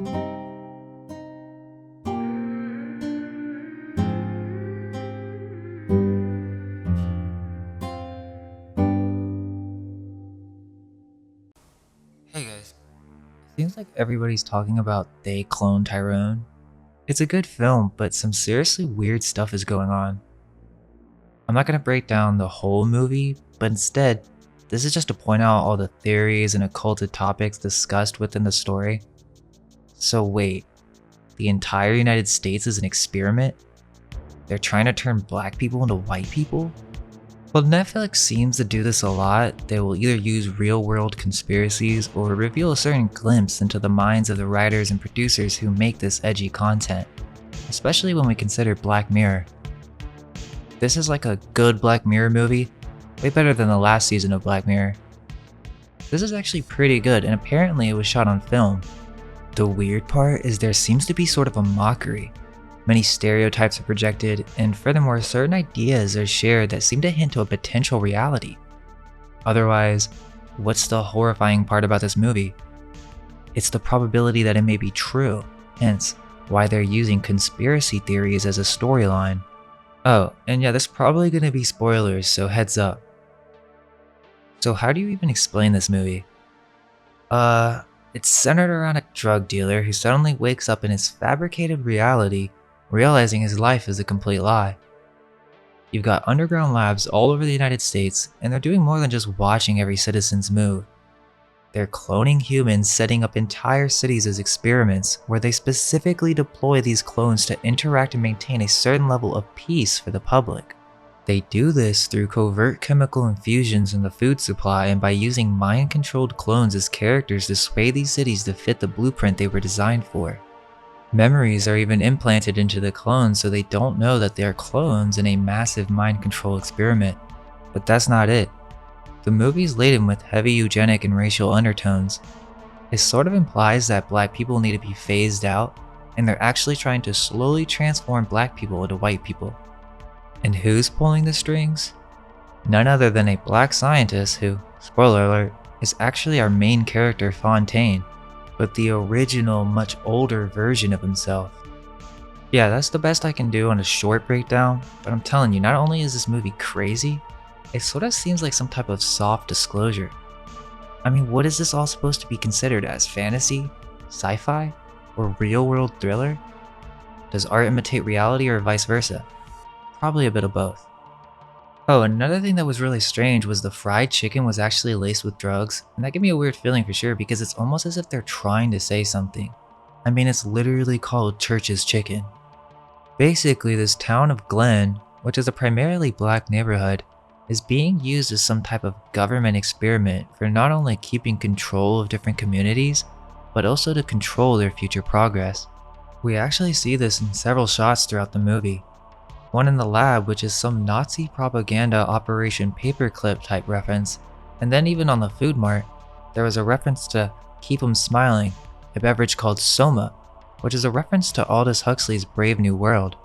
Hey guys, seems like everybody's talking about They Cloned Tyrone. It's a good film, but some seriously weird stuff is going on. I'm not going to break down the whole movie, but instead, this is just to point out all the theories and occulted topics discussed within the story. So wait, the entire United States is an experiment? They're trying to turn black people into white people? Well, Netflix seems to do this a lot. They will either use real-world conspiracies or reveal a certain glimpse into the minds of the writers and producers who make this edgy content, especially when we consider Black Mirror. This is like a good Black Mirror movie, way better than the last season of Black Mirror. This is actually pretty good, and apparently it was shot on film. The weird part is there seems to be sort of a mockery. Many stereotypes are projected, and furthermore, certain ideas are shared that seem to hint to a potential reality. Otherwise, what's the horrifying part about this movie? It's the probability that it may be true, hence why they're using conspiracy theories as a storyline. Oh, and yeah, there's probably gonna be spoilers, so heads up. So how do you even explain this movie? It's centered around a drug dealer who suddenly wakes up in his fabricated reality, realizing his life is a complete lie. You've got underground labs all over the United States, and they're doing more than just watching every citizen's move. They're cloning humans, setting up entire cities as experiments where they specifically deploy these clones to interact and maintain a certain level of peace for the public. They do this through covert chemical infusions in the food supply and by using mind-controlled clones as characters to sway these cities to fit the blueprint they were designed for. Memories are even implanted into the clones so they don't know that they are clones in a massive mind control experiment. But that's not it. The movie's laden with heavy eugenic and racial undertones. It sort of implies that black people need to be phased out, and they're actually trying to slowly transform black people into white people. And who's pulling the strings? None other than a black scientist who, spoiler alert, is actually our main character Fontaine, but the original, much older version of himself. Yeah, that's the best I can do on a short breakdown, but I'm telling you, not only is this movie crazy, it sort of seems like some type of soft disclosure. I mean, what is this all supposed to be considered as? Fantasy? Sci-fi? Or real-world thriller? Does art imitate reality or vice versa? Probably a bit of both. Oh, another thing that was really strange was the fried chicken was actually laced with drugs, and that gave me a weird feeling for sure because it's almost as if they're trying to say something. I mean, it's literally called Church's Chicken. Basically, this town of Glen, which is a primarily black neighborhood, is being used as some type of government experiment for not only keeping control of different communities, but also to control their future progress. We actually see this in several shots throughout the movie. One in the lab, which is some Nazi propaganda Operation Paperclip type reference, and then even on the food mart, there was a reference to Keep 'em Smiling, a beverage called Soma, which is a reference to Aldous Huxley's Brave New World.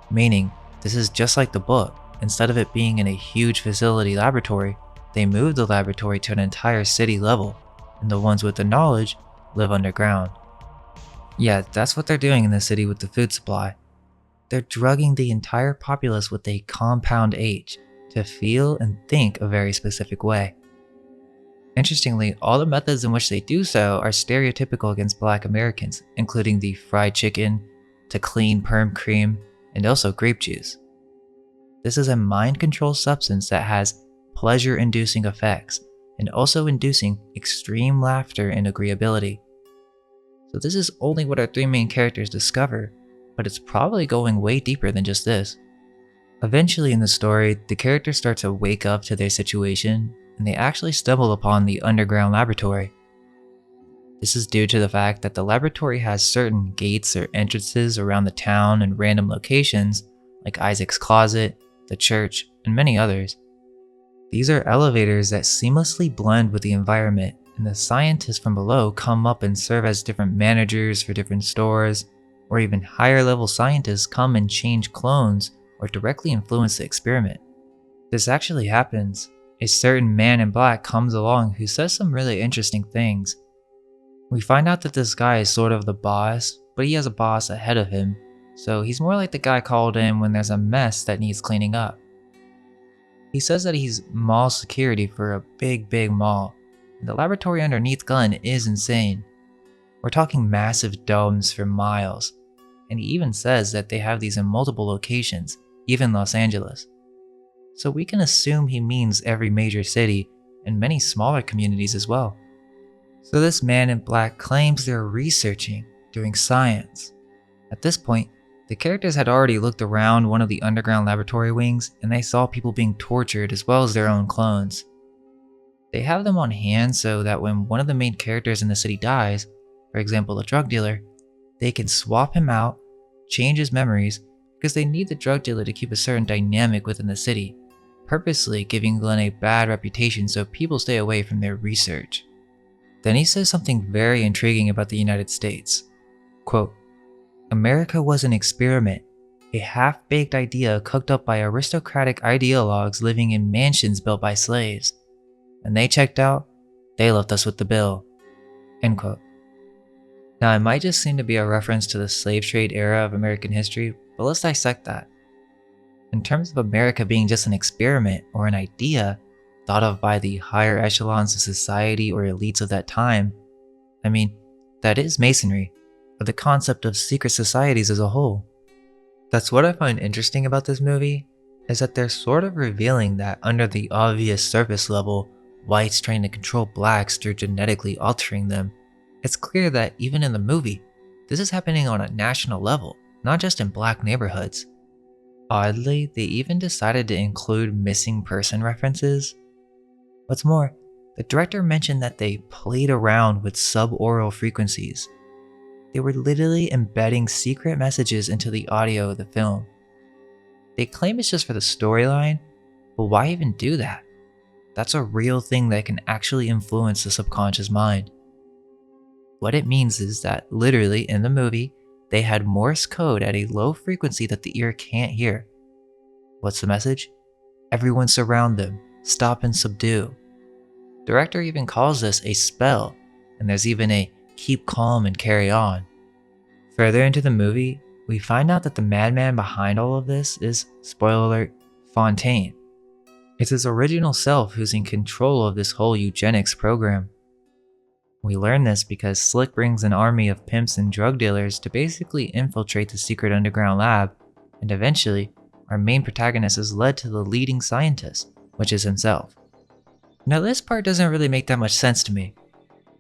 Meaning, this is just like the book. Instead of it being in a huge facility laboratory, they moved the laboratory to an entire city level, and the ones with the knowledge live underground. Yeah, that's what they're doing in the city with the food supply. They're drugging the entire populace with a compound H to feel and think a very specific way. Interestingly, all the methods in which they do so are stereotypical against black Americans, including the fried chicken, to clean perm cream, and also grape juice. This is a mind control substance that has pleasure-inducing effects and also inducing extreme laughter and agreeability. So this is only what our three main characters discover, but it's probably going way deeper than just this. Eventually in the story, the characters start to wake up to their situation, and they actually stumble upon the underground laboratory. This is due to the fact that the laboratory has certain gates or entrances around the town and random locations, like Isaac's closet, the church, and many others. These are elevators that seamlessly blend with the environment, and the scientists from below come up and serve as different managers for different stores, or even higher level scientists come and change clones or directly influence the experiment. This actually happens. A certain man in black comes along who says some really interesting things. We find out that this guy is sort of the boss, but he has a boss ahead of him, so he's more like the guy called in when there's a mess that needs cleaning up. He says that he's mall security for a big mall, and the laboratory underneath Glenn is insane. We're talking massive domes for miles, and he even says that they have these in multiple locations, even Los Angeles. So we can assume he means every major city and many smaller communities as well. So this man in black claims they're researching, doing science. At this point, the characters had already looked around one of the underground laboratory wings and they saw people being tortured as well as their own clones. They have them on hand so that when one of the main characters in the city dies, for example a drug dealer, they can swap him out, change his memories, because they need the drug dealer to keep a certain dynamic within the city, purposely giving Glenn a bad reputation so people stay away from their research. Then he says something very intriguing about the United States. Quote, "America was an experiment, a half-baked idea cooked up by aristocratic ideologues living in mansions built by slaves. When they checked out, they left us with the bill." End quote. Now, it might just seem to be a reference to the slave trade era of American history, but let's dissect that. In terms of America being just an experiment or an idea thought of by the higher echelons of society or elites of that time, I mean, that is Masonry, or the concept of secret societies as a whole. That's what I find interesting about this movie, is that they're sort of revealing that under the obvious surface level, whites trying to control blacks through genetically altering them, it's clear that even in the movie, this is happening on a national level, not just in black neighborhoods. Oddly, they even decided to include missing person references. What's more, the director mentioned that they played around with suboral frequencies. They were literally embedding secret messages into the audio of the film. They claim it's just for the storyline, but why even do that? That's a real thing that can actually influence the subconscious mind. What it means is that literally in the movie, they had Morse code at a low frequency that the ear can't hear. What's the message? Everyone surround them, stop and subdue. Director even calls this a spell, and there's even a keep calm and carry on. Further into the movie, we find out that the madman behind all of this is, spoiler alert, Fontaine. It's his original self who's in control of this whole eugenics program. We learn this because Slick brings an army of pimps and drug dealers to basically infiltrate the secret underground lab, and eventually, our main protagonist is led to the leading scientist, which is himself. Now this part doesn't really make that much sense to me.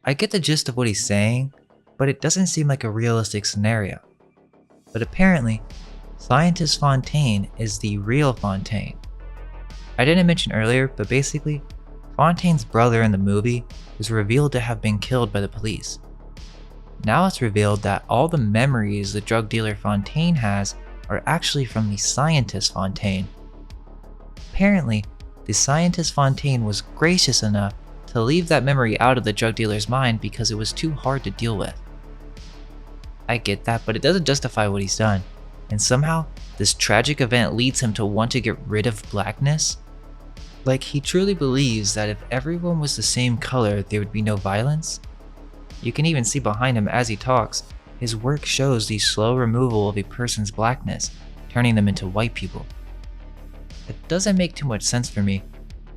I get the gist of what he's saying, but it doesn't seem like a realistic scenario. But apparently, Scientist Fontaine is the real Fontaine. I didn't mention earlier, but basically, Fontaine's brother in the movie was revealed to have been killed by the police. Now it's revealed that all the memories the drug dealer Fontaine has are actually from the scientist Fontaine. Apparently, the scientist Fontaine was gracious enough to leave that memory out of the drug dealer's mind because it was too hard to deal with. I get that, but it doesn't justify what he's done, and somehow this tragic event leads him to want to get rid of blackness. Like he truly believes that if everyone was the same color, there would be no violence. You can even see behind him as he talks, his work shows the slow removal of a person's blackness, turning them into white people. It doesn't make too much sense for me.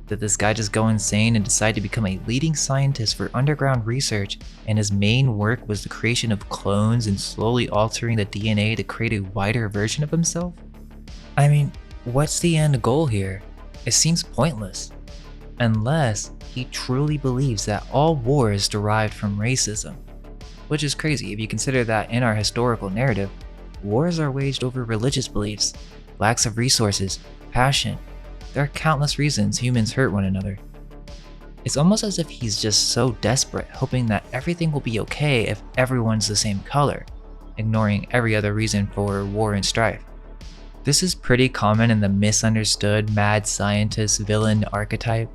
Did this guy just go insane and decide to become a leading scientist for underground research, and his main work was the creation of clones and slowly altering the DNA to create a wider version of himself? I mean, what's the end goal here? It seems pointless. Unless he truly believes that all war is derived from racism. Which is crazy if you consider that in our historical narrative, wars are waged over religious beliefs, lacks of resources, passion. There are countless reasons humans hurt one another. It's almost as if he's just so desperate, hoping that everything will be okay if everyone's the same color, ignoring every other reason for war and strife. This is pretty common in the misunderstood mad scientist villain archetype.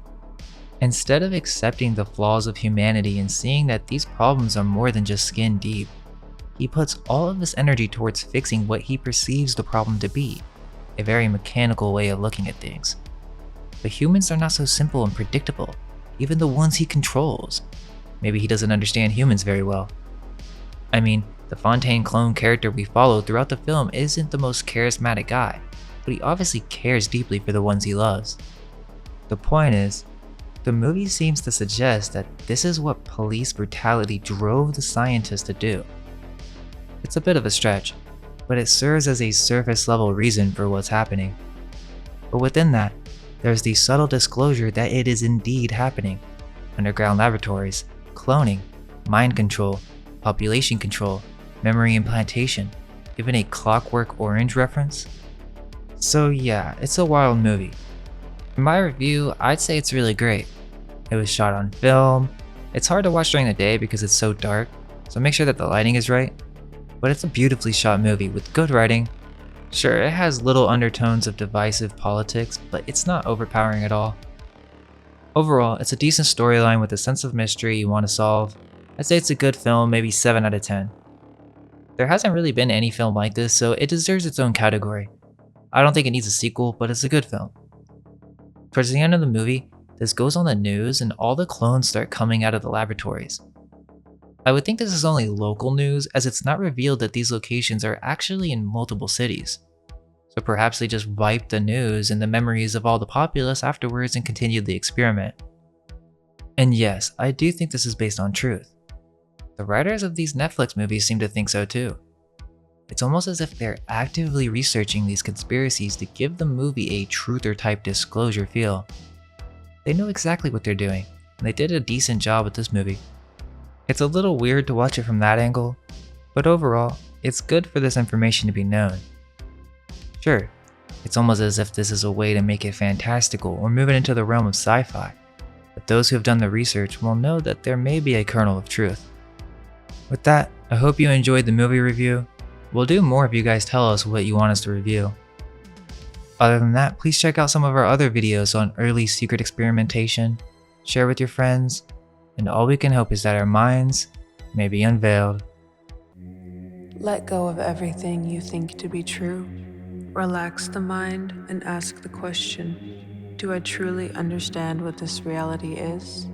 Instead of accepting the flaws of humanity and seeing that these problems are more than just skin deep, he puts all of his energy towards fixing what he perceives the problem to be, a very mechanical way of looking at things. But humans are not so simple and predictable, even the ones he controls. maybe he doesn't understand humans very well. I mean, the Fontaine clone character we follow throughout the film isn't the most charismatic guy, but he obviously cares deeply for the ones he loves. The point is, the movie seems to suggest that this is what police brutality drove the scientists to do. It's a bit of a stretch, but it serves as a surface level reason for what's happening. But within that, there's the subtle disclosure that it is indeed happening. Underground laboratories, cloning, mind control, population control, memory implantation, even a Clockwork Orange reference. So yeah, it's a wild movie. In my review, I'd say it's really great. It was shot on film. It's hard to watch during the day because it's so dark, so make sure that the lighting is right. But it's a beautifully shot movie with good writing. Sure, it has little undertones of divisive politics, but it's not overpowering at all. Overall, it's a decent storyline with a sense of mystery you want to solve. I'd say it's a good film, maybe 7 out of 10. There hasn't really been any film like this, so it deserves its own category. I don't think it needs a sequel, but it's a good film. Towards the end of the movie, this goes on the news and all the clones start coming out of the laboratories. I would think this is only local news, as it's not revealed that these locations are actually in multiple cities. So perhaps they just wiped the news and the memories of all the populace afterwards and continued the experiment. And yes, I do think this is based on truth. The writers of these Netflix movies seem to think so too. It's almost as if they're actively researching these conspiracies to give the movie a truther type disclosure feel. They know exactly what they're doing, and they did a decent job with this movie. It's a little weird to watch it from that angle, but overall, it's good for this information to be known. Sure, it's almost as if this is a way to make it fantastical or move it into the realm of sci-fi, but those who have done the research will know that there may be a kernel of truth. With that, I hope you enjoyed the movie review. We'll do more if you guys tell us what you want us to review. Other than that, please check out some of our other videos on early secret experimentation, share with your friends, and all we can hope is that our minds may be unveiled. Let go of everything you think to be true. Relax the mind and ask the question, do I truly understand what this reality is?